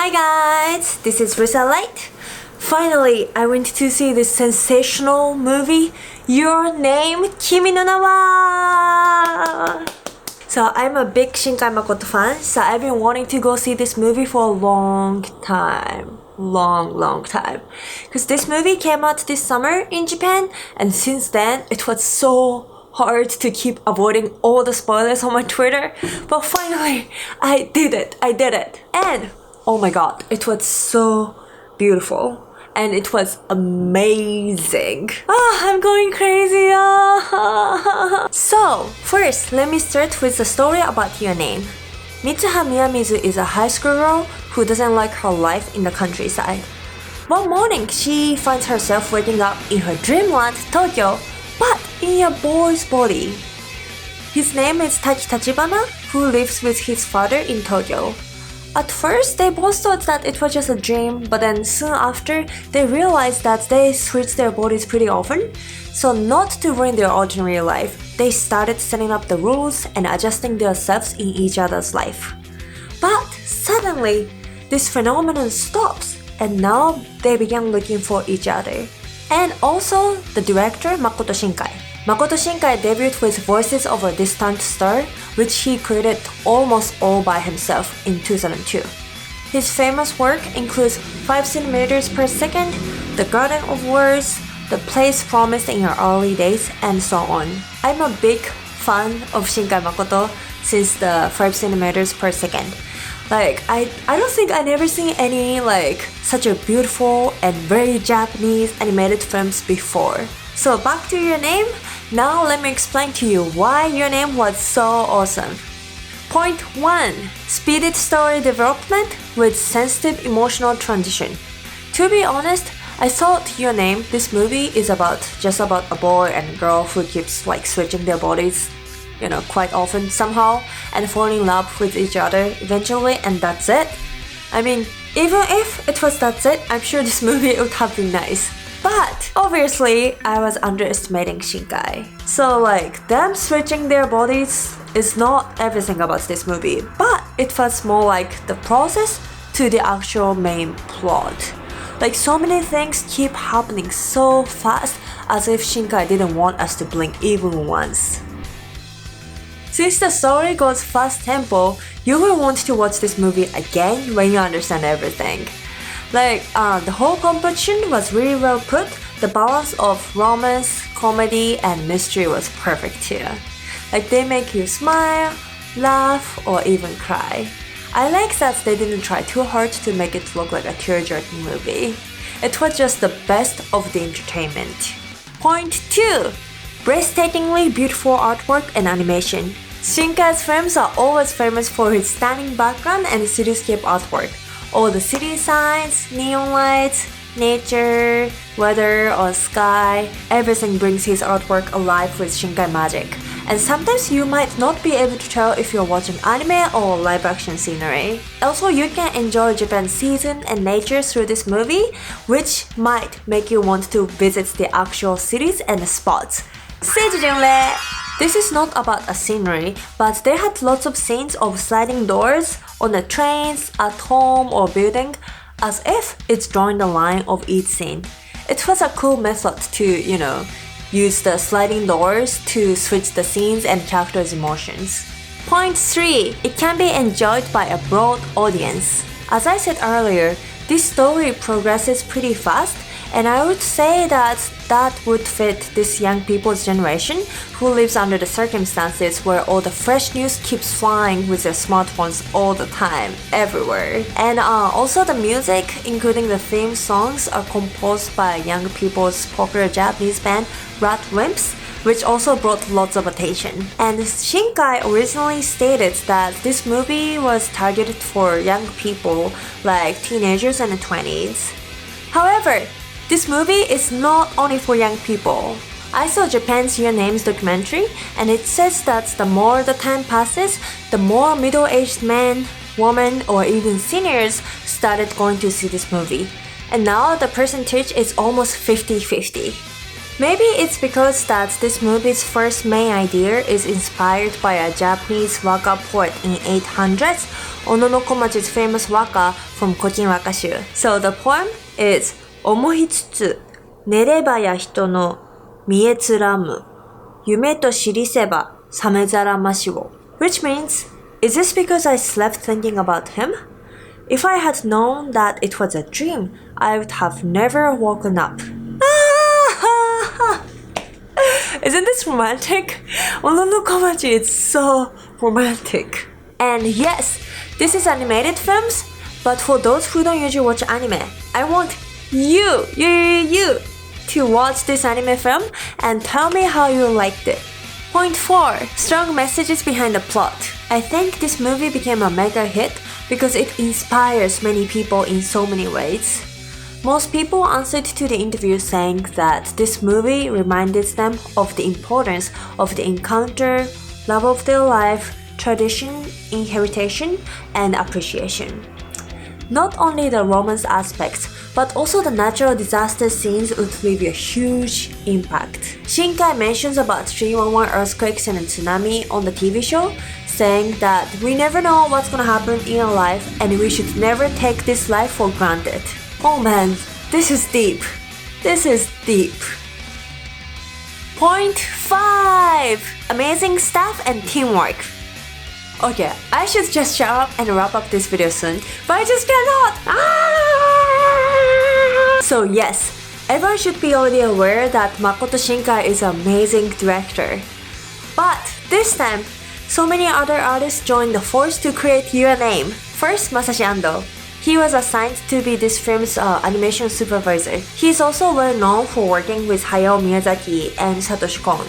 Hi guys, this is Risa Light. Finally, I went to see this sensational movie, Your Name, Kimi no na wa. So I'm a big Shinkai Makoto fan, so I've been wanting to go see this movie for a long time. Long time. Because this movie came out this summer in Japan, and since then it was so hard to keep avoiding all the spoilers on my Twitter. But finally, I did it. And oh my god, it was so beautiful. And it was amazing. I'm going crazy. So, first, let me start with the story about Your Name. Mitsuha Miyamizu is a high school girl who doesn't like her life in the countryside. One morning, she finds herself waking up in her dreamland, Tokyo, but in a boy's body. His name is Taki Tachibana, who lives with his father in Tokyo. At first, they both thought that it was just a dream, but then soon after, they realized that they switch their bodies pretty often. So not to ruin their ordinary life, they started setting up the rules and adjusting themselves in each other's life. But suddenly, this phenomenon stops, and now they began looking for each other. And also, the director, Makoto Shinkai. Makoto Shinkai debuted with Voices of a Distant Star, which he created almost all by himself in 2002. His famous work includes 5 centimeters per second, The Garden of Words, The Place Promised in Your Early Days, and so on. I'm a big fan of Shinkai Makoto since the 5 centimeters per second. I don't think I never seen any such a beautiful and very Japanese animated films before. So back to Your Name. Now let me explain to you why Your Name was so awesome. Point 1. Speeded story development with sensitive emotional transition. To be honest, I thought Your Name, this movie, is just about a boy and a girl who keeps switching their bodies, quite often somehow, and falling in love with each other eventually, and that's it. I mean, even if it was that's it, I'm sure this movie would have been nice. But obviously, I was underestimating Shinkai. So them switching their bodies is not everything about this movie, but it was more like the process to the actual main plot. So many things keep happening so fast as if Shinkai didn't want us to blink even once. Since the story goes fast tempo, you will want to watch this movie again when you understand everything. The whole composition was really well put. The balance of romance, comedy, and mystery was perfect too. They make you smile, laugh, or even cry. I like that they didn't try too hard to make it look like a tear-jerking movie. It was just the best of the entertainment. Point 2. Breathtakingly beautiful artwork and animation. Shinkai's films are always famous for his stunning background and cityscape artwork. All the city signs, neon lights, nature, weather or sky, everything brings his artwork alive with Shinkai magic. And sometimes you might not be able to tell if you're watching anime or live-action scenery. Also, you can enjoy Japan's season and nature through this movie, which might make you want to visit the actual cities and spots. This is not about a scenery, but they had lots of scenes of sliding doors on the trains, at home or building, as if it's drawing the line of each scene. It was a cool method to, use the sliding doors to switch the scenes and characters' emotions. Point 3. It can be enjoyed by a broad audience. As I said earlier, this story progresses pretty fast, and I would say that would fit this young people's generation who lives under the circumstances where all the fresh news keeps flying with their smartphones all the time, everywhere. And also the music, including the theme songs, are composed by young people's popular Japanese band Rat Wimps, which also brought lots of attention. And Shinkai originally stated that this movie was targeted for young people like teenagers and 20s. However, this movie is not only for young people. I saw Japan's Your Name's documentary, and it says that the more the time passes, the more middle-aged men, women, or even seniors started going to see this movie. And now the percentage is almost 50-50. Maybe it's because that this movie's first main idea is inspired by a Japanese waka poet in 800s, Ononokomachi's famous waka from Kokin Waka Shu. So the poem is 思いつつ寝ればや人の見えつらむ夢と知りせば覚めざらましを which means, is this because I slept thinking about him? If I had known that it was a dream, I would have never woken up. Isn't this romantic? Ononokomachi is so romantic. And yes, this is animated films, but for those who don't usually watch anime, I want you to watch this anime film and tell me how you liked it. Point 4. Strong messages behind the plot. I think this movie became a mega hit because it inspires many people in so many ways. Most people answered to the interview saying that this movie reminded them of the importance of the encounter, love of their life, tradition, inheritation, and appreciation. Not only the romance aspects, but also the natural disaster scenes would leave a huge impact. Shinkai mentions about 311 earthquakes and a tsunami on the TV show, saying that we never know what's gonna happen in our life and we should never take this life for granted. Oh man, this is deep. This is deep. Point 5. Amazing staff and teamwork. Okay, I should just shut up and wrap up this video soon, but I just cannot! So yes, everyone should be already aware that Makoto Shinkai is an amazing director. But this time, so many other artists joined the force to create Your Name. First, Masashi Ando. He was assigned to be this film's animation supervisor. He's also well known for working with Hayao Miyazaki and Satoshi Kon.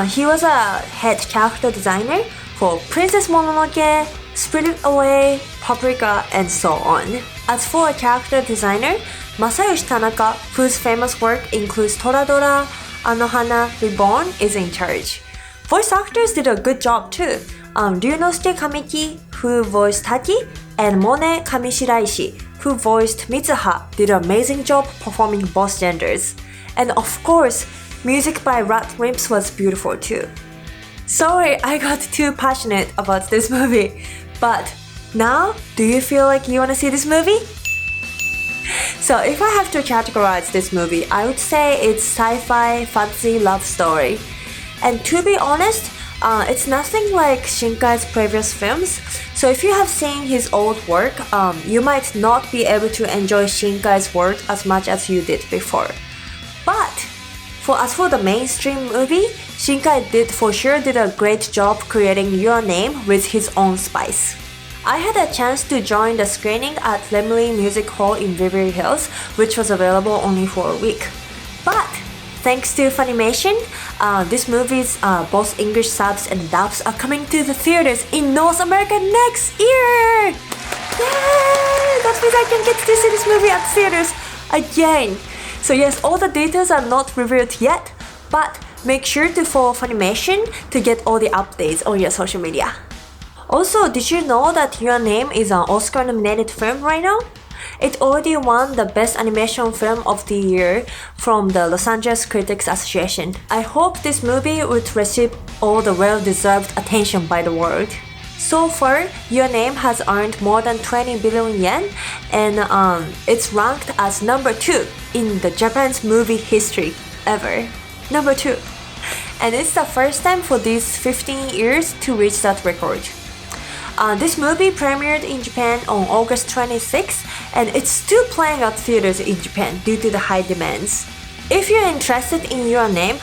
He was a head character designer for Princess Mononoke, Spirited Away, Paprika, and so on. As for a character designer, Masayoshi Tanaka, whose famous work includes Toradora, Anohana Reborn, is in charge. Voice actors did a good job too. Ryunosuke Kamiki, who voiced Taki, and Mone Kamishiraishi, who voiced Mitsuha, did an amazing job performing both genders. And of course, music by Rat Rimps was beautiful too. Sorry, I got too passionate about this movie, but now, do you feel like you wanna see this movie? So if I have to categorize this movie, I would say it's sci-fi fantasy love story. And to be honest, it's nothing like Shinkai's previous films, so if you have seen his old work, you might not be able to enjoy Shinkai's work as much as you did before. But as for the mainstream movie, Shinkai for sure did a great job creating Your Name with his own spice. I had a chance to join the screening at Lemley Music Hall in Beverly Hills, which was available only for a week. But thanks to Funimation, this movie's both English subs and dubs are coming to the theaters in North America next year! Yay! That means I can get to see this movie at theaters again! So yes, all the details are not revealed yet, but make sure to follow Funimation to get all the updates on your social media. Also, did you know that Your Name is an Oscar-nominated film right now? It already won the Best Animation Film of the Year from the Los Angeles Critics Association. I hope this movie would receive all the well-deserved attention by the world. So far, Your Name has earned more than 20 billion yen, and it's ranked as number 2 in the Japan's movie history ever. Number 2. And it's the first time for these 15 years to reach that record. This movie premiered in Japan on August 26, and it's still playing at theaters in Japan due to the high demands. If you're interested in Your Name,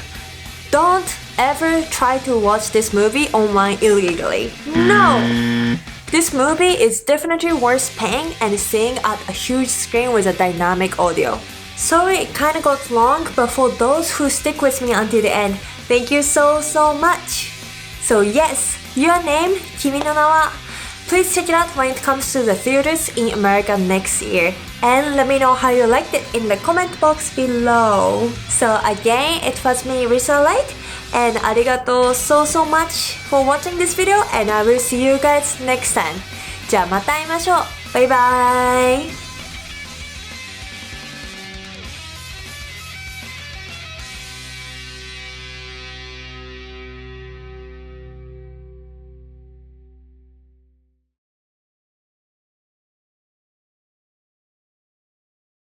don't ever try to watch this movie online illegally. No! This movie is definitely worth paying and seeing at a huge screen with a dynamic audio. Sorry it kinda got long, but for those who stick with me until the end, thank you so much! So yes, Your Name, Kimi no na wa. Please check it out when it comes to the theaters in America next year. And let me know how you liked it in the comment box below. So again, it was me, Risa Light, and arigatou so much for watching this video, and I will see you guys next time. じゃあまた会いましょう。バイバイ。